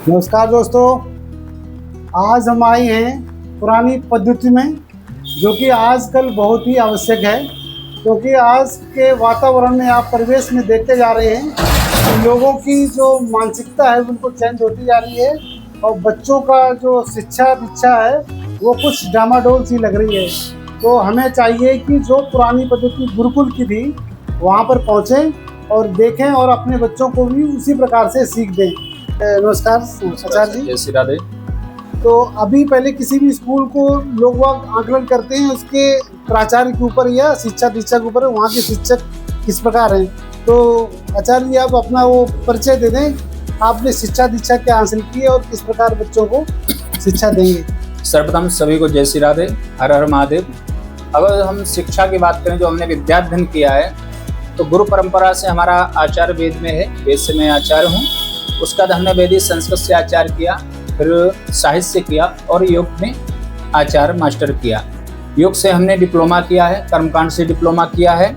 नमस्कार दोस्तों, आज हम आए हैं पुरानी पद्धति में, जो कि आजकल बहुत ही आवश्यक है, क्योंकि आज के वातावरण में आप परिवेश में देखते जा रहे हैं कि लोगों की जो मानसिकता है उनको चेंज होती जा रही है और बच्चों का जो शिक्षा दीक्षा है वो कुछ डामाडोल सी लग रही है। तो हमें चाहिए कि जो पुरानी पद्धति गुरुकुल की थी वहाँ पर पहुँचें और देखें और अपने बच्चों को भी उसी प्रकार से सीख दें। नमस्कार आचार्य जी। जय श्री राधे। तो अभी पहले किसी भी स्कूल को लोग आकलन करते हैं उसके प्राचार्य के ऊपर या शिक्षा दीक्षा के ऊपर, वहाँ के शिक्षक किस प्रकार हैं। तो आचार्य जी आप अपना वो परिचय दे दें, आपने शिक्षा दीक्षा क्या हासिल की है और किस प्रकार बच्चों को शिक्षा देंगे। सर्वप्रथम सभी को जय श्री राधे, हर हर महादेव। अगर हम शिक्षा की बात करें, जो हमने विद्याध्ययन किया है, तो गुरु परंपरा से हमारा आचार्य वेद में है, वेद से मैं आचार्य हूँ। उसका हमने वैदिक संस्कृत से आचार्य किया, फिर साहित्य किया और योग में आचार्य मास्टर किया। योग से हमने डिप्लोमा किया है, कर्मकांड से डिप्लोमा किया है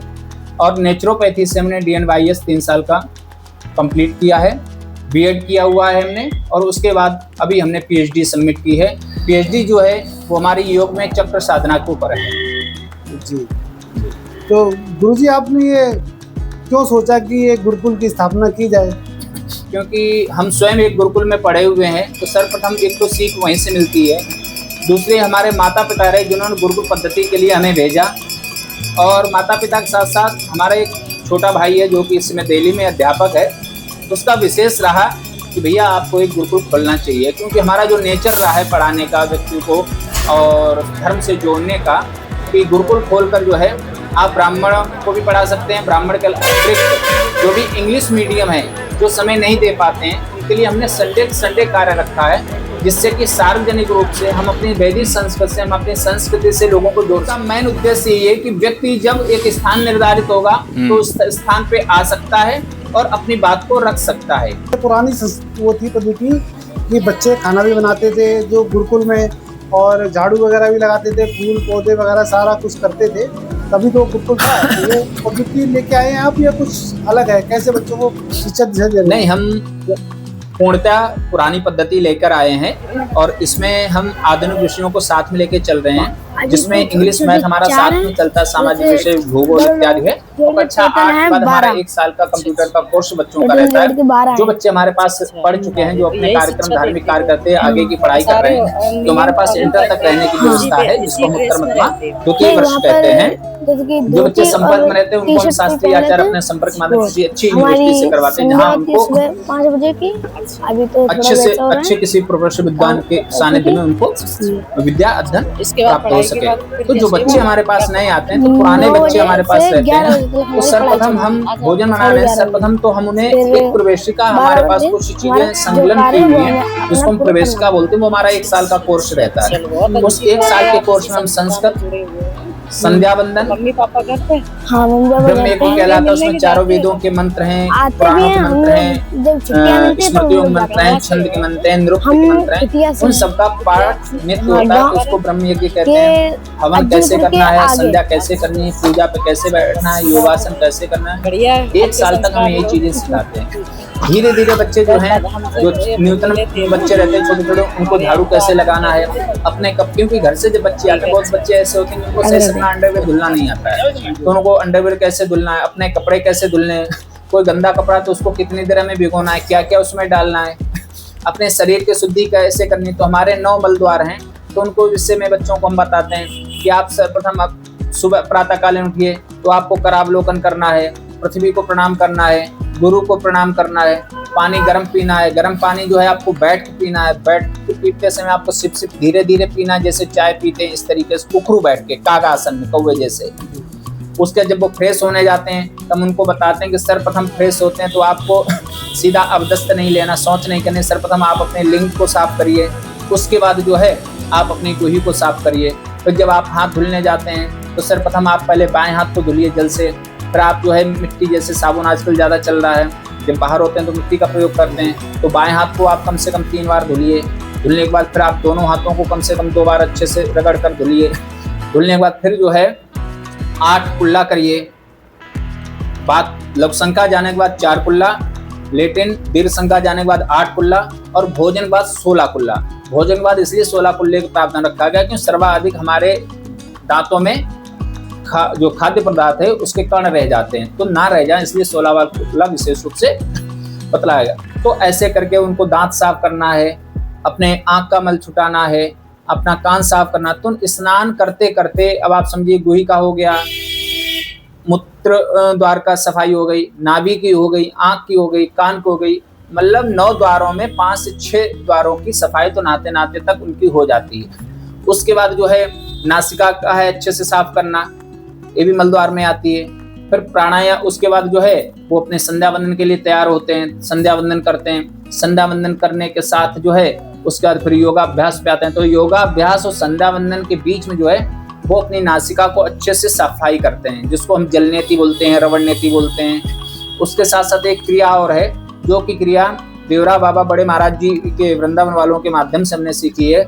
और नेचुरोपैथी से हमने DNYS 3 साल का कंप्लीट किया है। बीएड किया हुआ है हमने और उसके बाद अभी हमने PhD सबमिट की है। PhD जो है वो हमारी योग में चक्र साधना के ऊपर है जी। तो गुरुजी आपने ये क्यों सोचा कि ये गुरुकुल की स्थापना की जाए। क्योंकि हम स्वयं एक गुरुकुल में पढ़े हुए हैं, तो सर्वप्रथम एक तो सीख वहीं से मिलती है। दूसरे हमारे माता पिता रहे जिन्होंने गुरुकुल पद्धति के लिए हमें भेजा, और माता पिता के साथ साथ हमारा एक छोटा भाई है जो कि इस समय दिल्ली में अध्यापक है। उसका विशेष रहा कि भैया आपको एक गुरुकुल खोलना चाहिए, क्योंकि हमारा जो नेचर रहा है पढ़ाने का, व्यक्ति को और धर्म से जोड़ने का, कि गुरुकुल खोलकर जो है आप ब्राह्मण को भी पढ़ा सकते हैं। ब्राह्मण के अतिरिक्त जो भी इंग्लिश मीडियम है, जो समय नहीं दे पाते हैं, उनके लिए हमने संडे कार्य रखा है, जिससे कि सार्वजनिक रूप से हम अपनी वैदिक संस्कृति से, हम अपनी संस्कृति से लोगों को जोड़ता। मेन उद्देश्य ये है कि व्यक्ति जब एक स्थान निर्धारित होगा तो उस स्थान पे आ सकता है और अपनी बात को रख सकता है। पुरानी वो थी पद्धति कि बच्चे खाना भी बनाते थे जो गुरुकुल में, और झाड़ू वगैरह भी लगाते थे, फूल पौधे वगैरह सारा कुछ करते थे, तभी तो गुरुकुल था। तो ये पद्धति लेके आए हैं आप या कुछ अलग है, कैसे बच्चों को शिक्षा दे रहे हैं? नहीं, हम पूर्णतः पुरानी पद्धति लेकर आए हैं और इसमें हम आधुनिक विषयों को साथ में लेके चल रहे हैं, जिसमें इंग्लिश मैथ हमारा साथ में चलता है, सामाजिक विषय, भूगोल इत्यादि है। और कक्षा 8 के बाद हमारा 1 साल का कंप्यूटर का कोर्स बच्चों का रहता है। जो बच्चे हमारे पास पढ़ चुके हैं, जो अपने कार्यक्रम धार्मिक कार्य करते हैं, आगे की पढ़ाई कर रहे हैं, तो हमारे पास इंटर तक रहने की व्यवस्था है, जिसको हम उत्तर मध्यमा द्वितीय वर्ष कहते हैं। जो बच्चे संपर्क में रहते हैं उनको हम शास्त्रीय आचार्य अपने संपर्क माध्यम से अच्छी यूनिवर्सिटी से करवाते हैं, जहाँ उनको 5 बजे की अभी तो अच्छे से अच्छे किसी प्रोफेसर विद्वान के सानिध्य में उनको विद्या अध्ययन प्राप्त हो सके। तो जो बच्चे हमारे पास नए आते हैं, तो पुराने बच्चे हमारे पास रहते हैं, तो सर्वप्रथम हम भोजन बना रहे हैं, सर्वप्रथम तो हम उन्हें एक प्रवेशिका, हमारे पास कुछ चीजें संकलन की हुई है जिसको हम प्रवेशिका बोलते हैं। वो हमारा 1 साल का कोर्स रहता है। उस 1 साल के कोर्स में हम संस्कृत, संध्या वंदन, मम्मी पापा करते हैं, ब्रह्म को कहलाता है, उसमें चारों वेदों के मंत्र हैं, पुराणों के मंत्र हैं, स्मृतियों के मंत्र हैं, छंद के मंत्र हैं, नृत्य के मंत्र हैं, उन सबका पाठ नित्य होता है। उसको ब्रह्म यज्ञ कहते हैं। हवन कैसे करना है, संध्या कैसे करनी है, पूजा पे कैसे बैठना है, योगासन कैसे करना है, 1 साल तक हमें ये चीजें सिखाते हैं। धीरे धीरे बच्चे जो हैं, जो न्यूनतम बच्चे रहते हैं छोटे छोटे, उनको झाड़ू कैसे लगाना है अपने कप, क्योंकि घर से जब बच्चे आते हैं, बहुत बच्चे ऐसे होते हैं जिनको सही अपना अंडरवेयर धुलना नहीं आता है, तो उनको अंडरवेयर कैसे धुलना है, अपने कपड़े कैसे धुलने हैं, कोई गंदा कपड़ा तो उसको कितनी देर में भिगोना है, क्या क्या उसमें डालना है, अपने शरीर की शुद्धि कैसे करनी। तो हमारे 9 मल द्वार हैं, तो उनको इससे में बच्चों को हम बताते हैं कि आप सर्वप्रथम सुबह प्रातः कालीन उठिए तो आपको करावलोकन करना है, पृथ्वी को प्रणाम करना है, गुरु को प्रणाम करना है, पानी गर्म पीना है, गर्म पानी जो है आपको बैठ के पीना है, बैठ के पीते समय आपको सिप सिप धीरे धीरे पीना है, जैसे चाय पीते हैं इस तरीके से उखरू बैठ के, कागा आसन में कौवे जैसे। उसके जब वो फ्रेश होने जाते हैं तब उनको बताते हैं कि सर्वप्रथम फ्रेश होते हैं तो आपको सीधा अवदस्त नहीं लेना, शौच नहीं करनी, सर्वप्रथम आप अपने लिंग को साफ करिए, उसके बाद जो है आप अपनी गुही को साफ करिए। फिर जब आप हाथ धुलने जाते हैं तो सर्वप्रथम आप पहले बाएं हाथ को धुलिए जल से, फिर आप जो है मिट्टी, जैसे साबुन आजकल ज़्यादा चल रहा है, जब बाहर होते हैं तो मिट्टी का प्रयोग करते हैं, तो बाएं हाथ को आप कम से कम 3 बार धुलिए। धुलने के बाद फिर आप दोनों हाथों को कम से कम 2 बार अच्छे से रगड़ कर धुलिए। धुलने के बाद फिर जो है 8 कुल्ला करिए, बात लवशंका जाने के बाद 4 कुल्ला, लेटिन दीर्घ संख्या जाने के बाद 8 कुल्ला और भोजन के बाद 16 कुल्ला। भोजन के बाद इसलिए 16 कुल्ले का प्रावधान रखा गया क्योंकि सर्वाधिक हमारे दांतों में जो खाद्य पदार्थ है उसके कण रह जाते हैं, तो ना रह जाए इसलिए 16वां कुल्ला विशेष रूप से बतलाया गया। तो ऐसे करके उनको दांत साफ करना है, अपने आंख का मल छुटाना है, अपना कान साफ करना। तो स्नान करते करते अब आप समझिए गुही का हो गया, मूत्र द्वार का सफाई हो गई, नाभि की हो गई, आंख की हो गई, कान की हो गई, मतलब 9 द्वारों में 5 से 6 द्वारों की सफाई तो नहाते नहाते तक उनकी हो जाती है। उसके बाद जो है नासिका का है अच्छे से साफ करना, ये भी मलद्वार में आती है। फिर प्राणायाम, उसके बाद जो है वो अपने संध्या वंदन के लिए तैयार होते हैं, संध्या वंदन करते हैं। संध्या वंदन करने के साथ जो है उसके बाद फिर योगाभ्यास पे आते हैं। तो योगाभ्यास और संध्या वंदन के बीच में जो है वो अपनी नासिका को अच्छे से सफाई करते हैं, जिसको हम जलनेति बोलते हैं, रवणनेति बोलते हैं। उसके साथ साथ एक क्रिया और है जो कि क्रिया देवरा बाबा बड़े महाराज जी के वृंदावन वालों के माध्यम से हमने सीखी है।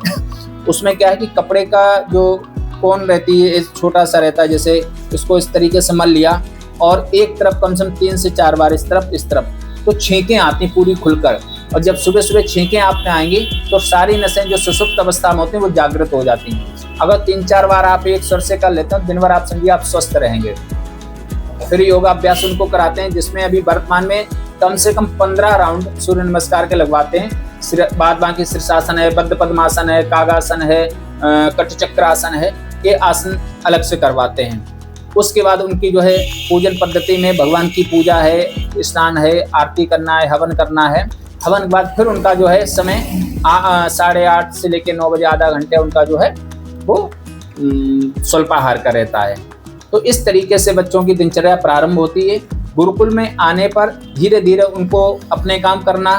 उसमें क्या है कि कपड़े का जो कोन रहती है छोटा सा रहता है, जैसे इसको इस तरीके से मल लिया और एक तरफ कम से कम 3 से 4 बार इस तरफ, तो छींकें आती पूरी खुलकर। और जब सुबह सुबह छींकें आप में आएंगी तो सारी नसें जो सुषुप्त अवस्था में होती हैं वो जागृत हो जाती हैं। अगर 3-4 बार आप एक स्वर से कर लेते हैं दिन भर आप समझिए आप स्वस्थ रहेंगे। फिर योगाभ्यास उनको कराते हैं, जिसमें अभी वर्तमान में कम से कम 15 राउंड सूर्य नमस्कार के लगवाते हैं। बाद बाकी शीर्षासन है, बद्ध पद्मासन है, कागासन है, कटचक्रासन है, ये आसन अलग से करवाते हैं। उसके बाद उनकी जो है पूजन पद्धति में भगवान की पूजा है, स्नान है, आरती करना है, हवन करना है। हवन के बाद फिर उनका जो है समय 8:30 से लेकर 9 बजे आधा घंटे उनका जो है वो स्वल्पाहार का रहता है। तो इस तरीके से बच्चों की दिनचर्या प्रारंभ होती है। गुरुकुल में आने पर धीरे धीरे उनको अपने काम करना,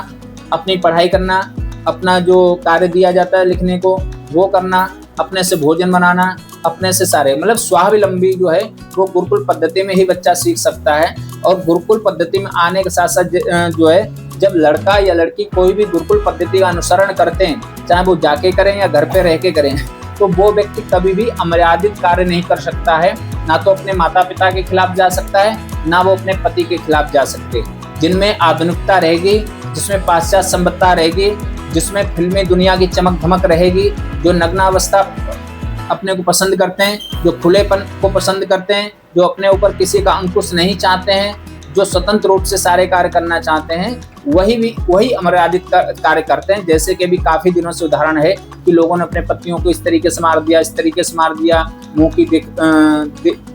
अपनी पढ़ाई करना, अपना जो कार्य दिया जाता है लिखने को वो करना, अपने से भोजन बनाना, अपने से सारे मतलब स्वावलंबी जो है वो गुरुकुल पद्धति में ही बच्चा सीख सकता है। और गुरुकुल पद्धति में आने के साथ साथ जो है जब लड़का या लड़की कोई भी गुरुकुल पद्धति का अनुसरण करते हैं, चाहे वो जाके करें या घर पे रह के करें, तो वो व्यक्ति कभी भी अमर्यादित कार्य नहीं कर सकता है। ना तो अपने माता पिता के खिलाफ जा सकता है, ना वो अपने पति के खिलाफ जा सकते। जिनमें आधुनिकता रहेगी, जिसमें पाश्चात्य सभ्यता रहेगी, जिसमें फिल्मी दुनिया की चमक धमक रहेगी, जो नग्नावस्था अपने को पसंद करते हैं, जो खुलेपन को पसंद करते हैं, जो अपने ऊपर किसी का अंकुश नहीं चाहते हैं, जो स्वतंत्र रूप से सारे कार्य करना चाहते हैं, वही अमर्यादित कार्य करते हैं। जैसे कि अभी काफी दिनों से उदाहरण है कि लोगों ने अपने पतियों को इस तरीके से मार दिया, इस तरीके से मार दिया, मुंह की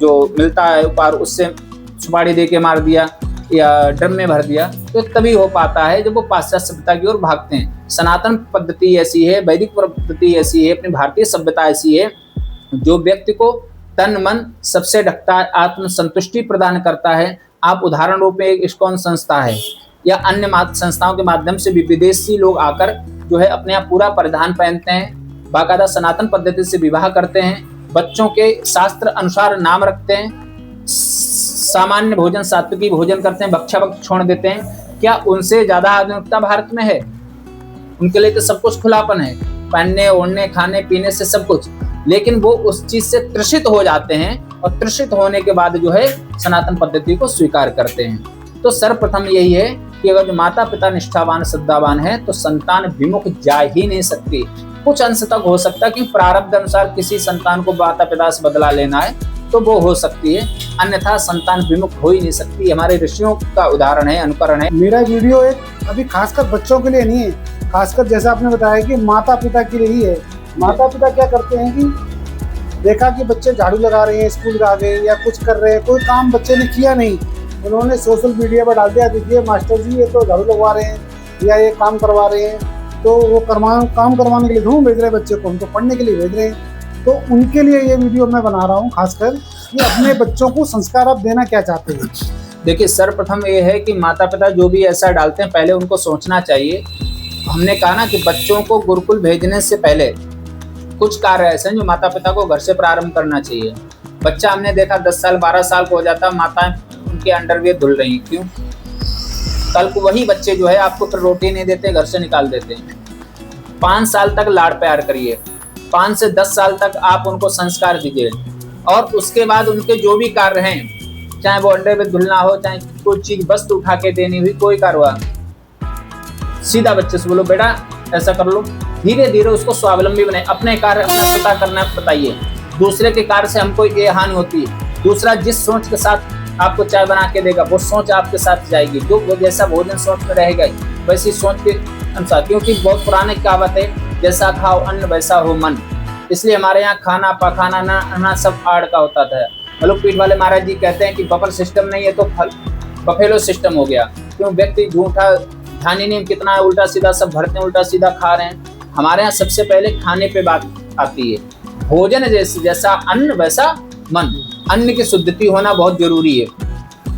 जो मिलता है उपहार उससे सुपारी दे के मार दिया या ड्रम में भर दिया। तो तभी हो पाता है जब वो पाश्चात्य सभ्यता की ओर भागते हैं। सनातन पद्धति ऐसी है, वैदिक पद्धति ऐसी है, अपनी भारतीय सभ्यता ऐसी है जो व्यक्ति को तन मन सबसे ढकता है, आत्म संतुष्टि प्रदान करता है। आप उदाहरण रूप में एक इस्कॉन संस्था है या अन्य संस्थाओं के माध्यम से भी विदेशी लोग आकर जो है अपने आप पूरा परिधान पहनते हैं, बाकायदा सनातन पद्धति से विवाह करते हैं, बच्चों के शास्त्र अनुसार नाम रखते हैं, सामान्य भोजन सात्विकी भोजन करते हैं, भक्षा भक्त छोड़ देते हैं। क्या उनसे ज्यादा आधुनिकता भारत में है? उनके लिए तो सब कुछ खुलापन है, पहनने ओढ़ने खाने पीने से सब कुछ, लेकिन वो उस चीज से तृषित हो जाते हैं और तृषित होने के बाद जो है सनातन पद्धति को स्वीकार करते हैं। तो सर्वप्रथम यही है कि अगर जो माता पिता निष्ठावान श्रद्धावान है तो संतान विमुख जा ही नहीं सकती। कुछ अंश तक हो सकता है कि प्रारब्ध अनुसार किसी संतान को माता पिता से बदला लेना है तो वो हो सकती है, अन्यथा संतान विमुख हो ही नहीं सकती। हमारे ऋषियों का उदाहरण है, अनुकरण है। मेरा वीडियो एक अभी खासकर बच्चों के लिए नहीं है, खासकर जैसा आपने बताया कि माता पिता के लिए ही है। माता पिता क्या करते हैं कि देखा कि बच्चे झाड़ू लगा रहे हैं, स्कूल आ गए या कुछ कर रहे हैं, कोई काम बच्चे ने किया नहीं, उन्होंने सोशल मीडिया पर डाल दिया, देखिए मास्टर जी ये तो झाड़ू लगवा रहे हैं या ये काम करवा रहे हैं, तो वो काम करवाने के लिए ढूंढ भेज रहे हैं बच्चे को, हम तो पढ़ने के लिए भेज रहे हैं। तो उनके लिए ये वीडियो मैं बना रहा हूँ खासकर कि अपने बच्चों को संस्कार आप देना क्या चाहते हैं। देखिए सर्वप्रथम ये है कि माता पिता जो भी ऐसा डालते हैं पहले उनको सोचना चाहिए। हमने कहा ना कि बच्चों को गुरुकुल भेजने से पहले कुछ कार्य ऐसे हैं जो माता पिता को घर से प्रारंभ करना चाहिए। बच्चा हमने देखा 10 साल 12 साल को हो जाता, माताएं उनके अंडरवियर धुल रही, क्यों? कल को वही बच्चे जो है आपको फिर रोटी नहीं देते, घर से निकाल देते हैं। 5 साल तक लाड़ प्यार करिए, 5 से 10 साल तक आप उनको संस्कार दीजिए और उसके बाद उनके जो भी कार्य हैं, चाहे वो अंडरवियर धुलना हो, चाहे कोई चीज वस्तु उठा के देनी हुई, कोई कार्य हुआ, सीधा बच्चे से बोलो बेटा ऐसा कर लो, धीरे धीरे उसको स्वावलंबी बनाए, अपने कार्य अपना स्वतः करना बताइए। दूसरे के कार्य से हमको ये हानि होती है। दूसरा जिस सोच के साथ आपको चाय बना के देगा वो सोच आपके साथ जाएगी, जो वो जैसा भोजन सोच में रहेगा वैसी सोच के अनुसार, क्योंकि बहुत पुराने कहावत है जैसा खाओ अन्न वैसा हो मन। इसलिए हमारे यहाँ खाना पकाना ना सब आड़ का होता था। मलुक पीठ वाले महाराज जी कहते हैं कि बफर सिस्टम नहीं है तो बफेलो सिस्टम हो गया, क्यों व्यक्ति झूठा ध्यान ही नहीं कितना है, उल्टा सीधा सब भरते हैं, उल्टा सीधा खा रहे हैं। हमारे यहाँ सबसे पहले खाने पे बात आती है। भोजन जैसा अन्न वैसा मन, अन्न की शुद्धि होना बहुत जरूरी है।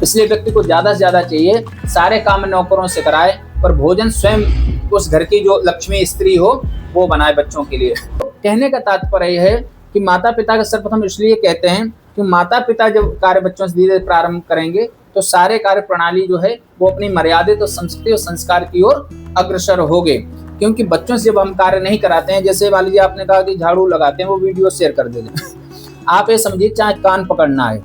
इसलिए व्यक्ति को ज्यादा से ज्यादा चाहिए सारे काम नौकरों से कराए, पर भोजन स्वयं उस घर की जो लक्ष्मी स्त्री हो वो बनाए बच्चों के लिए। कहने का तात्पर्य यह है कि माता पिता का सर्वप्रथम इसलिए कहते हैं कि माता पिता जब कार्य बच्चों से धीरे प्रारंभ करेंगे तो सारे कार्य प्रणाली जो है वो अपनी मर्यादित और संस्कृति और संस्कार की ओर अग्रसर होगे। क्योंकि बच्चों से जब हम कार्य नहीं कराते हैं, जैसे मान लीजिए आपने कहा कि झाड़ू लगाते हैं, वो वीडियो शेयर कर देते आप ये समझिए चाहे कान पकड़ना है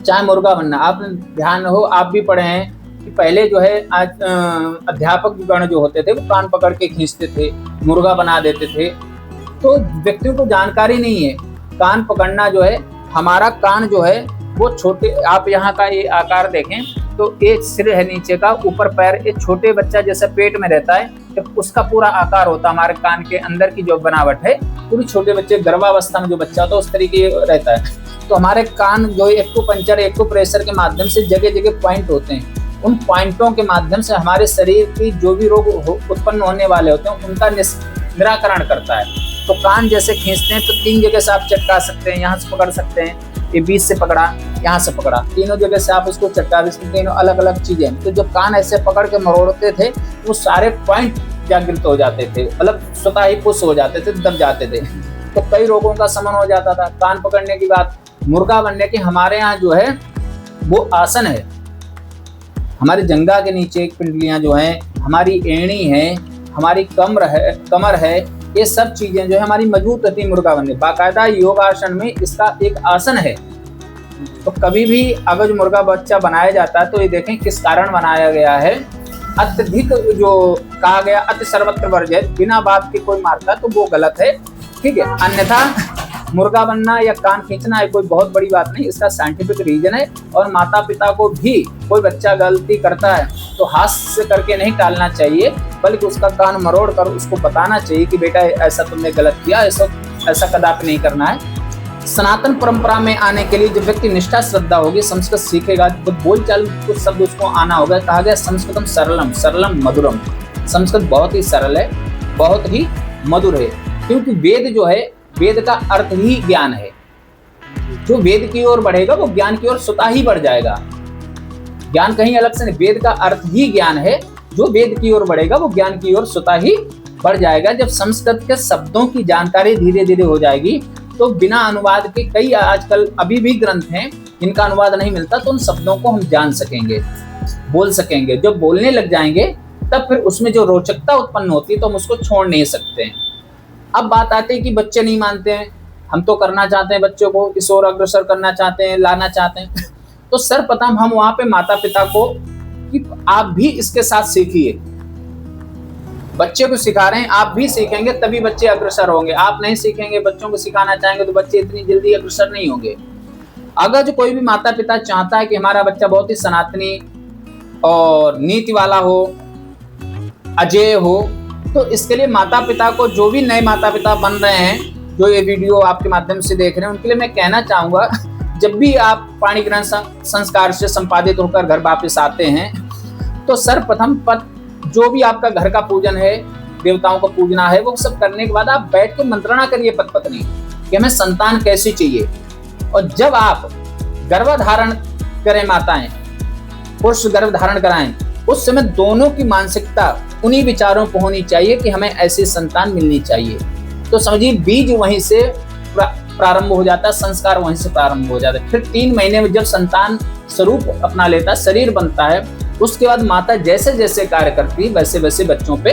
चाहे मुर्गा बनना, आपने ध्यान हो आप भी पढ़े हैं कि पहले जो है आज अध्यापक गण जो होते थे वो कान पकड़ के खींचते थे, मुर्गा बना देते थे। तो व्यक्तियों को जानकारी नहीं है कान पकड़ना जो है, हमारा कान जो है वो छोटे, आप यहाँ का ये आकार देखें तो एक सिर है नीचे का, ऊपर पैर, एक छोटे बच्चा जैसे पेट में रहता है जब उसका पूरा आकार होता है, हमारे कान के अंदर की जो बनावट है पूरी छोटे बच्चे गर्भावस्था में जो बच्चा होता है उस तरीके रहता है। तो हमारे कान जो एक्यूपंक्चर एक्यूप्रेशर के माध्यम से जगह जगह पॉइंट होते हैं, उन पॉइंटों के माध्यम से हमारे शरीर की जो भी रोग उत्पन्न होने वाले होते हैं उनका निराकरण करता है। तो कान जैसे खींचते हैं तो 3 जगह से आप चटका सकते हैं, यहाँ से पकड़ सकते हैं, ये बीच से पकड़ा, यहाँ से पकड़ा, तीनों जगह से आप उसको चटका, इसमें तीनों अलग अलग चीजें। तो जब कान ऐसे पकड़ के मरोड़ते थे वो सारे पॉइंट जागृत हो जाते थे, मतलब स्वतः ही पुश हो जाते थे, दब जाते थे, तो कई रोगों का शमन हो जाता था। कान पकड़ने की बात, मुर्गा बनने की हमारे यहाँ जो है वो आसन है, हमारी जंघा के नीचे पिंडलियां जो हैं, हमारी एड़ी है, हमारी कमर है, ये सब चीजें जो है हमारी मजबूत रहती है मुर्गा बनने। बाकायदा योगासन में इसका एक आसन है। तो कभी भी अगर जो मुर्गा बच्चा बनाया जाता है तो ये देखें किस कारण बनाया गया है। अत्यधिक जो कहा गया अति सर्वत्र वर्ज्य, बिना बात की कोई मारता तो वो गलत है, ठीक है। अन्यथा मुर्गा बनना या कान खींचना है कोई बहुत बड़ी बात नहीं, इसका साइंटिफिक रीजन है। और माता पिता को भी कोई बच्चा गलती करता है तो हाथ से करके नहीं टालना चाहिए, बल्कि उसका कान मरोड़ कर उसको बताना चाहिए कि बेटा ऐसा तुमने गलत किया, ऐसा कदापि नहीं करना है। सनातन परंपरा में आने के लिए जब व्यक्ति निष्ठा श्रद्धा होगी, संस्कृत सीखेगा, तो बोलचाल कुछ शब्द उसको आना होगा। कहा गया संस्कृतम सरलम सरलम मधुरम, संस्कृत बहुत ही सरल है, बहुत ही मधुर है। क्योंकि वेद जो है, वेद का अर्थ ही ज्ञान है। जो वेद की ओर बढ़ेगा वो ज्ञान की ओर स्वतः ही बढ़ जाएगा। ज्ञान कहीं अलग से नहीं, वेद का अर्थ ही ज्ञान है। जो वेद की ओर बढ़ेगा वो ज्ञान की ओर स्वतः ही बढ़ जाएगा। जब संस्कृत के शब्दों की जानकारी धीरे धीरे हो जाएगी तो बिना अनुवाद के कई आजकल अभी भी ग्रंथ हैं जिनका अनुवाद नहीं मिलता, तो उन शब्दों को हम जान सकेंगे, बोल सकेंगे। जब बोलने लग जाएंगे तब फिर उसमें जो रोचकता उत्पन्न होती है तो हम उसको छोड़ नहीं सकते हैं। अब बात आती है कि बच्चे नहीं मानते हैं, हम तो करना चाहते हैं, बच्चों को इस ओर अग्रसर करना चाहते हैं, लाना चाहते हैं। तो सर्वप्रथम हम वहां पे माता पिता को कि आप भी इसके साथ सीखिए, बच्चे को सिखा रहे हैं, आप भी सीखेंगे तभी बच्चे अग्रसर होंगे। आप नहीं सीखेंगे, बच्चों को सिखाना चाहेंगे तो बच्चे इतनी जल्दी अग्रसर नहीं होंगे। अगर जो कोई भी माता पिता चाहता है कि हमारा बच्चा बहुत ही सनातनी और नीति वाला हो, अजेय हो, तो इसके लिए माता पिता को, जो भी नए माता पिता बन रहे हैं, जो ये वीडियो आपके माध्यम से देख रहे हैं, उनके लिए मैं कहना चाहूंगा, जब भी आप पाणी ग्रहण संस्कार से संपादित होकर घर वापस आते हैं तो सर्वप्रथम जो भी आपका घर का पूजन है, देवताओं को पूजना है, वो सब करने के बाद आप बैठ के मंत्रणा करिए पति पत्नी कि हमें संतान कैसी चाहिए। और जब आप गर्भधारण करें, माताएं पुरुष गर्भधारण कराएं, उस समय दोनों की मानसिकता उन्हीं विचारों पर होनी चाहिए कि हमें ऐसी संतान मिलनी चाहिए। तो समझिए बीज वहीं से प्रारंभ हो जाता है, संस्कार वहीं से प्रारंभ हो जाता है। फिर 3 महीने में जब संतान स्वरूप अपना लेता है, शरीर बनता है, उसके बाद माता जैसे जैसे कार्य करती है वैसे वैसे बच्चों पे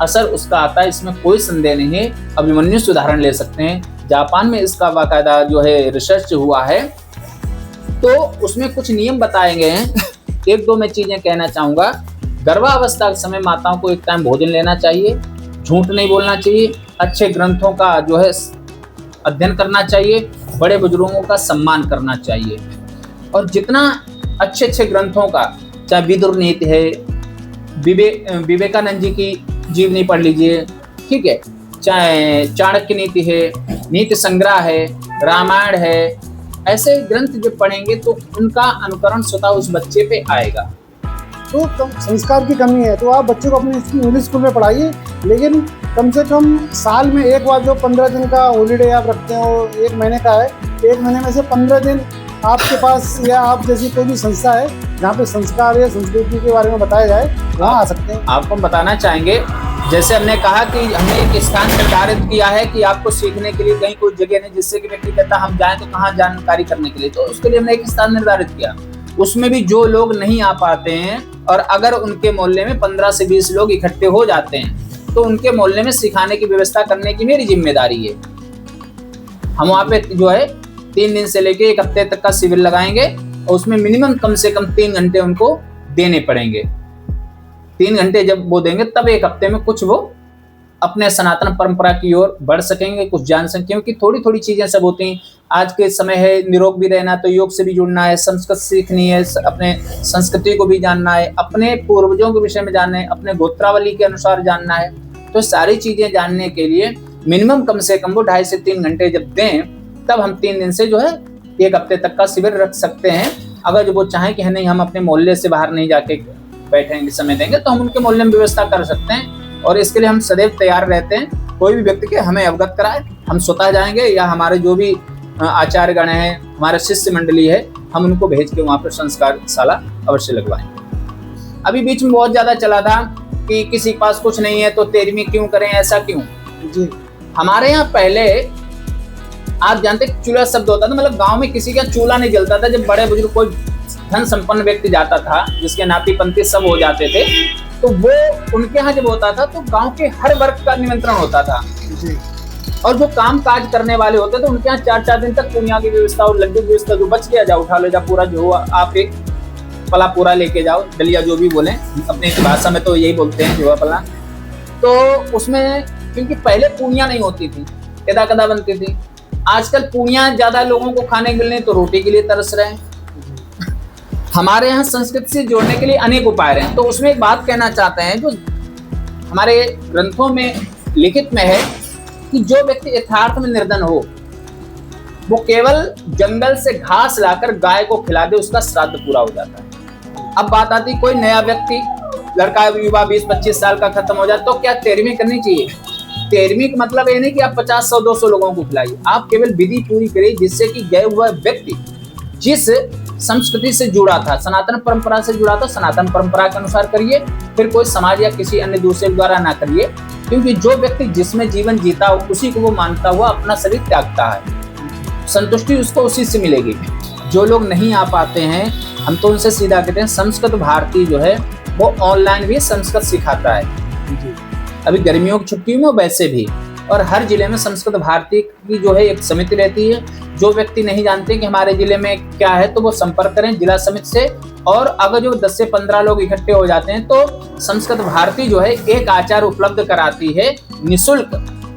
असर उसका आता है, इसमें कोई संदेह नहीं है। अभिमन्यु से उदाहरण ले सकते हैं, जापान में इसका बाकायदा जो है रिसर्च हुआ है, तो उसमें कुछ नियम बताए गए हैं। 1-2 मैं चीजें कहना चाहूंगा गर्भावस्था के समय माताओं को एक टाइम भोजन लेना चाहिए, झूठ नहीं बोलना चाहिए, अच्छे ग्रंथों का जो है अध्ययन करना चाहिए, बड़े बुजुर्गों का सम्मान करना चाहिए। और जितना अच्छे अच्छे ग्रंथों का, चाहे विदुर नीति है, विवेकानंद जी की जीवनी पढ़ लीजिए, ठीक है, चाहे चाणक्य नीति है, नीति संग्रह है, रामायण है, ऐसे ग्रंथ जो पढ़ेंगे तो उनका अनुकरण स्वतः उस बच्चे पे आएगा। तो संस्कार की कमी है, तो आप बच्चों को अपने इंग्लिश स्कूल में पढ़ाइए, लेकिन कम से कम साल में एक बार जो 15 दिन का हॉलीडे आप रखते हो, 1 महीने का है, 1 महीने में से 15 दिन आपके पास या आप जैसी कोई भी संस्था है जहाँ पे संस्कार या संस्कृति के बारे में बताया जाए, वहाँ आ सकते हैं। आपको हम बताना चाहेंगे, जैसे हमने कहा कि हमने एक स्थान निर्धारित किया है कि आपको सीखने के लिए कहीं कोई जगह नहीं जिससे कि व्यक्ति कहता हम जाएं तो कहाँ जानकारी करने के लिए, तो उसके लिए हमने एक स्थान निर्धारित किया। उसमें भी जो लोग नहीं आ पाते हैं और अगर उनके मोहल्ले में 15 से 20 लोग इकट्ठे हो जाते हैं तो उनके मोहल्ले में सिखाने की व्यवस्था करने की मेरी जिम्मेदारी है। हम वहाँ पे जो है 3 दिन से लेके 1 हफ्ते तक का शिविर लगाएंगे और उसमें मिनिमम कम से कम 3 घंटे उनको देने पड़ेंगे। 3 घंटे जब वो देंगे तब 1 हफ्ते में कुछ वो अपने सनातन परंपरा की ओर बढ़ सकेंगे, कुछ जान सकेंगे, क्योंकि थोड़ी थोड़ी चीजें सब होती हैं। आज के समय है निरोग भी रहना, तो योग से भी जुड़ना है, संस्कृत सीखनी है, अपने संस्कृति को भी जानना है, अपने पूर्वजों के विषय में जानना है, अपने गोत्रावली के अनुसार जानना है। तो सारी चीजें जानने के लिए मिनिमम कम से कम वो 2.5 से 3 घंटे जब दें तब हम 3 दिन से जो है 1 हफ्ते तक का शिविर रख सकते हैं। अगर जो वो चाहें कि नहीं हम अपने मोहल्ले से बाहर नहीं जाके बैठेंगे, समय देंगे, तो हम उनके मोहल्ले में व्यवस्था कर सकते हैं। और इसके लिए हम सदैव तैयार रहते हैं। कोई भी व्यक्ति के हमें अवगत कराए, हम स्वतः जाएंगे या हमारे जो भी आचार्यगण हैं, हमारे शिष्य मंडली है, हम उनको भेज के वहाँ पर संस्कार शाला अवश्य लगवाएंगे। अभी बीच में बहुत ज्यादा चला था कि किसी के पास कुछ नहीं है तो 13वीं क्यों करें, ऐसा क्यों जी। हमारे यहाँ पहले आप जानते चूल्हा शब्द होता था, मतलब गांव में किसी का चूल्हा नहीं जलता था। जब बड़े बुजुर्ग कोई धन संपन्न व्यक्ति जाता था जिसके नाती पंथी सब हो जाते थे, तो वो उनके यहाँ जब होता था तो गांव के हर वर्ग का निमंत्रण होता था जी। और जो काम काज करने वाले होते थे उनके यहाँ 4-4 दिन तक पूनिया की व्यवस्था और लड्डू की व्यवस्था, जो बच गया जाओ उठा लो, जा पूरा जो हुआ आप एक पला पूरा लेके जाओ, डलिया जो भी बोले, अपने भाषा में तो यही बोलते हैं जो पला। तो उसमें क्योंकि पहले पूनिया नहीं होती थी, कदा कदा बनती थी। आजकल पूनिया ज्यादा लोगों को खाने के लिए, तो रोटी के लिए तरस रहे हैं। हमारे यहाँ संस्कृति से जोड़ने के लिए अनेक उपाय हैं। तो उसमें एक बात कहना चाहते हैं, जो हमारे ग्रंथों में लिखित में है कि जो व्यक्ति यथार्थ में निर्धन हो वो केवल जंगल से घास लाकर गाय को खिला दे, उसका श्राद्ध पूरा हो जाता है। अब बात आती, कोई नया व्यक्ति, लड़का युवा 20-25 साल का खत्म हो जाए तो क्या 13वीं करनी चाहिए? 13वीं का मतलब ये नहीं कि आप 50, 100, 200 लोगों को खिलाइए, आप केवल विधि पूरी करिए जिससे कि गए हुआ व्यक्ति जिस संस्कृति से जुड़ा था, सनातन परंपरा से जुड़ा था, सनातन परंपरा के अनुसार करिए, फिर कोई समाज या किसी अन्य दूसरे द्वारा ना करिए। क्योंकि जो व्यक्ति जिसमें जीवन जीता हो उसी को वो मानता हुआ अपना शरीर त्यागता है, संतुष्टि उसको उसी से मिलेगी। जो लोग नहीं आ पाते हैं हम तो उनसे सीधा कहते हैं, संस्कृत भारती जो है वो ऑनलाइन भी संस्कृत सिखाता है। अभी गर्मियों की छुट्टियों में वैसे भी, और हर जिले में संस्कृत भारती की जो है एक समिति रहती है। जो व्यक्ति नहीं जानते कि हमारे जिले में क्या है तो वो संपर्क करें जिला समिति से। और अगर जो 10 से 15 लोग इकट्ठे हो जाते हैं तो संस्कृत भारती जो है एक आचार्य उपलब्ध कराती है निःशुल्क,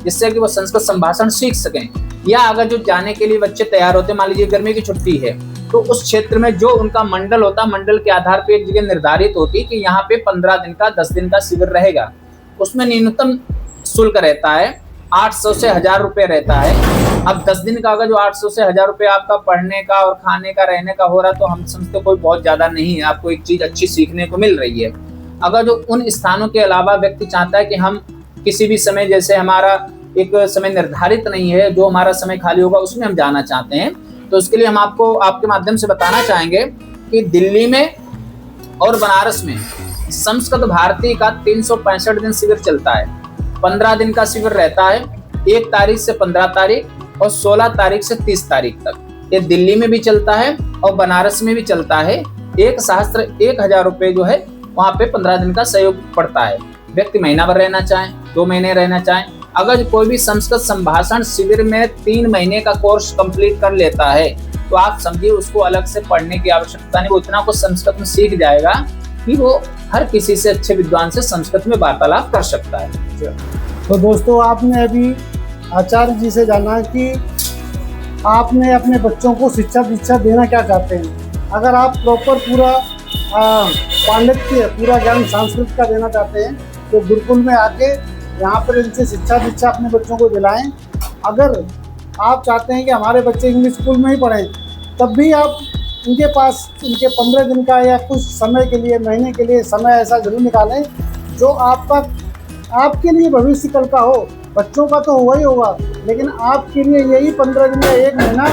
जिससे कि वो संस्कृत संभाषण सीख सकें। या अगर जो जाने के लिए बच्चे तैयार होते हैं, मान लीजिए गर्मी की छुट्टी है, तो उस क्षेत्र में जो उनका मंडल होता है, मंडल के आधार पर एक जगह निर्धारित होती है कि यहाँ पे 15 दिन का 10 दिन का शिविर रहेगा। उसमें न्यूनतम शुल्क रहता है 800 से 1000 रुपये रहता है। अब 10 दिन का अगर जो 800 से 1000 रुपये आपका पढ़ने का और खाने का रहने का हो रहा तो हम समझते कोई बहुत ज्यादा नहीं है, आपको एक चीज अच्छी सीखने को मिल रही है। अगर जो उन स्थानों के अलावा व्यक्ति चाहता है कि हम किसी भी समय, जैसे हमारा एक समय निर्धारित नहीं है, जो हमारा समय खाली होगा उसमें हम जाना चाहते हैं, तो उसके लिए हम आपको आपके माध्यम से बताना चाहेंगे कि दिल्ली में और बनारस में संस्कृत भारती का 365 दिन शिविर चलता है। 15 दिन का शिविर रहता है, 1 तारीख से 15 तारीख और 16 तारीख से 30 तारीख तक। ये दिल्ली में भी चलता है और बनारस में भी चलता है। 1000 रुपये जो है वहाँ पे 15 दिन का सहयोग पड़ता है। व्यक्ति महीना भर रहना चाहे, 2 महीने रहना चाहे, अगर कोई भी संस्कृत संभाषण शिविर में 3 महीने का कोर्स कंप्लीट कर लेता है तो आप समझिए उसको अलग से पढ़ने की आवश्यकता नहीं, वो इतना कुछ संस्कृत में सीख जाएगा कि वो हर किसी से, अच्छे विद्वान से संस्कृत में वार्तालाप कर सकता है। तो दोस्तों, आपने अभी आचार्य जी से जाना कि आपने अपने बच्चों को शिक्षा दीक्षा देना क्या चाहते हैं। अगर आप प्रॉपर पूरा पांडित्य, पूरा ज्ञान संस्कृत का देना चाहते हैं तो गुरुकुल में आके यहाँ पर इनसे शिक्षा दीक्षा अपने बच्चों को दिलाएं। अगर आप चाहते हैं कि हमारे बच्चे इंग्लिश स्कूल में ही पढ़ें, तब भी आप इनके पास इनके 15 दिन का या कुछ समय के लिए, महीने के लिए समय ऐसा जरूर निकालें जो आपके लिए भविष्य कल का हो। बच्चों का तो हुआ ही होगा, लेकिन आपके लिए यही 15 दिन या 1 महीना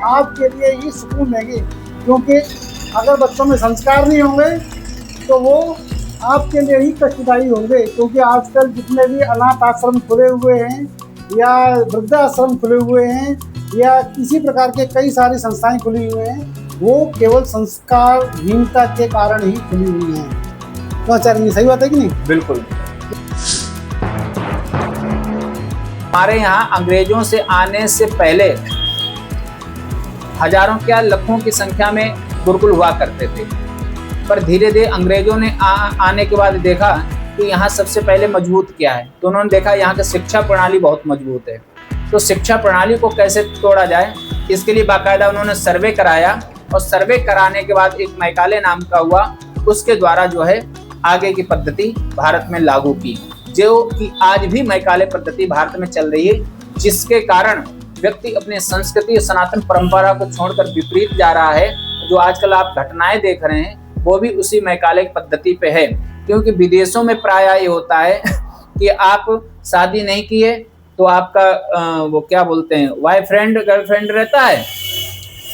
आपके लिए ही सुकून देंगे। क्योंकि अगर बच्चों में संस्कार नहीं होंगे तो वो आपके लिए ही कष्टदायी होंगे। क्योंकि आजकल जितने भी अनाथ आश्रम खुले हुए हैं या वृद्धाश्रम खुले हुए हैं या किसी प्रकार के कई सारी संस्थाएं खुली हुई हैं, वो केवल संस्कारहीनता के कारण ही खुली हुई हैं। तो आचार्य, सही बात है कि नहीं? बिल्कुल। हमारे यहाँ अंग्रेजों से आने से पहले हजारों क्या लाखों की संख्या में गुरुकुल हुआ करते थे, पर धीरे धीरे अंग्रेजों ने आने के बाद देखा कि यहाँ सबसे पहले मजबूत क्या है, तो उन्होंने देखा यहाँ की शिक्षा प्रणाली बहुत मजबूत है। तो शिक्षा प्रणाली को कैसे तोड़ा जाए, इसके लिए बाकायदा उन्होंने सर्वे कराया, और सर्वे कराने के बाद एक मैकाले नाम का हुआ, उसके द्वारा जो है आगे की पद्धति भारत में लागू की, जो कि आज भी मैकाले पद्धति भारत में चल रही है, जिसके कारण व्यक्ति अपने संस्कृति और सनातन परंपरा को छोड़कर विपरीत जा रहा है। जो आजकल आप घटनाएं देख रहे हैं वो भी उसी मैकाले पद्धति पे है। क्योंकि विदेशों में प्राय ये होता है कि आप शादी नहीं किए तो आपका वो क्या बोलते हैं, बॉयफ्रेंड गर्लफ्रेंड रहता है,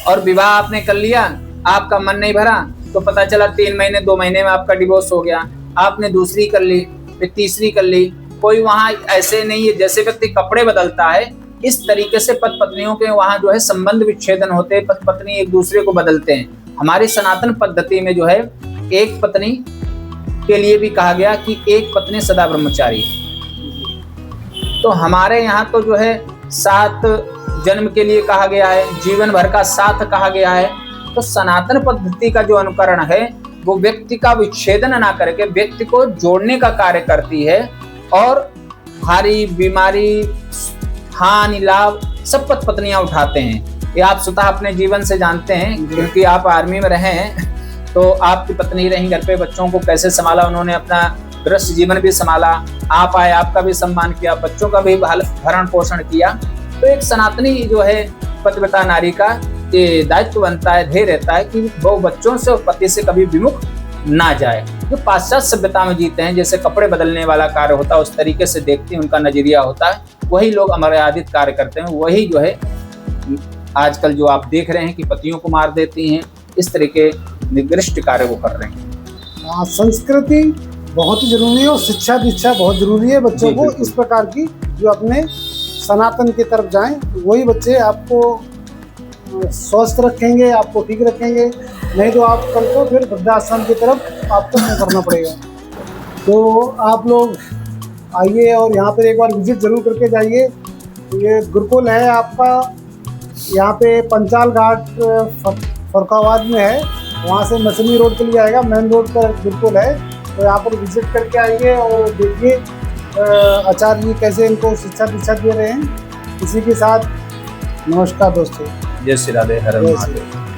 और विवाह आपने कर लिया, आपका मन नहीं भरा तो पता चला 3 महीने 2 महीने में आपका डिवोर्स हो गया। आपने दूसरी कर ली, फिर तीसरी कर ली। कोई वहाँ ऐसे नहीं है, जैसे व्यक्ति कपड़े बदलता है इस तरीके से पति पत्नियों के वहाँ जो है संबंध विच्छेदन होते हैं, पति पत्नी एक दूसरे को बदलते हैं। हमारी सनातन पद्धति में जो है एक पत्नी के लिए भी कहा गया कि एक पत्नी सदा ब्रह्मचारी। तो हमारे यहाँ तो जो है 7 जन्म के लिए कहा गया है, जीवन भर का साथ कहा गया है। तो सनातन पद्धति का जो अनुकरण है वो व्यक्ति का विच्छेदन ना करके व्यक्ति को जोड़ने का कार्य करती है, और भारी बीमारी, हानि, लाभ सब पति पत्नियां उठाते हैं। ये आप स्वतः अपने जीवन से जानते हैं, क्योंकि आप आर्मी में रहे हैं। तो आपकी पत्नी रही घर पे, बच्चों को कैसे संभाला उन्होंने, अपना गृहस्थ जीवन भी संभाला, आप आए आपका भी सम्मान किया, बच्चों का भी भरण पोषण किया। तो एक सनातनी जो है पतिव्रता नारी का ये दायित्व बनता है, ध्येय रहता है कि वो बच्चों से और पति से कभी विमुख ना जाए। जो पाश्चात्य सभ्यता में जीते हैं, जैसे कपड़े बदलने वाला कार्य होता है उस तरीके से देखते हैं, उनका नजरिया होता है, वही लोग अमर्यादित कार्य करते हैं। वही जो है आजकल जो आप देख रहे हैं कि पतियों को मार देती हैं, इस तरीके निकृष्ट कार्य वो कर रहे हैं। संस्कृति बहुत ही जरूरी है और शिक्षा दीक्षा बहुत जरूरी है बच्चों को इस प्रकार की, जो अपने सनातन की तरफ जाएं। वही बच्चे आपको स्वस्थ रखेंगे, आपको ठीक रखेंगे। नहीं तो आप कल को फिर वृद्धाश्रम की तरफ आपको नहीं करना पड़ेगा। तो आप लोग आइए और यहाँ पर एक बार विजिट जरूर करके जाइए। ये गुरुकुल है आपका, यहाँ पे पंचाल घाट फरुखाबाद में है, वहाँ से मछली रोड के लिए आएगा, मेन रोड पर गुरुकुल है। तो यहाँ पर विजिट करके आइए और देखिए आचार्य जी कैसे इनको शिक्षा दीक्षा दे रहे हैं। इसी के साथ नमस्कार दोस्तों। जय श्री राधे, हर हर महादेव।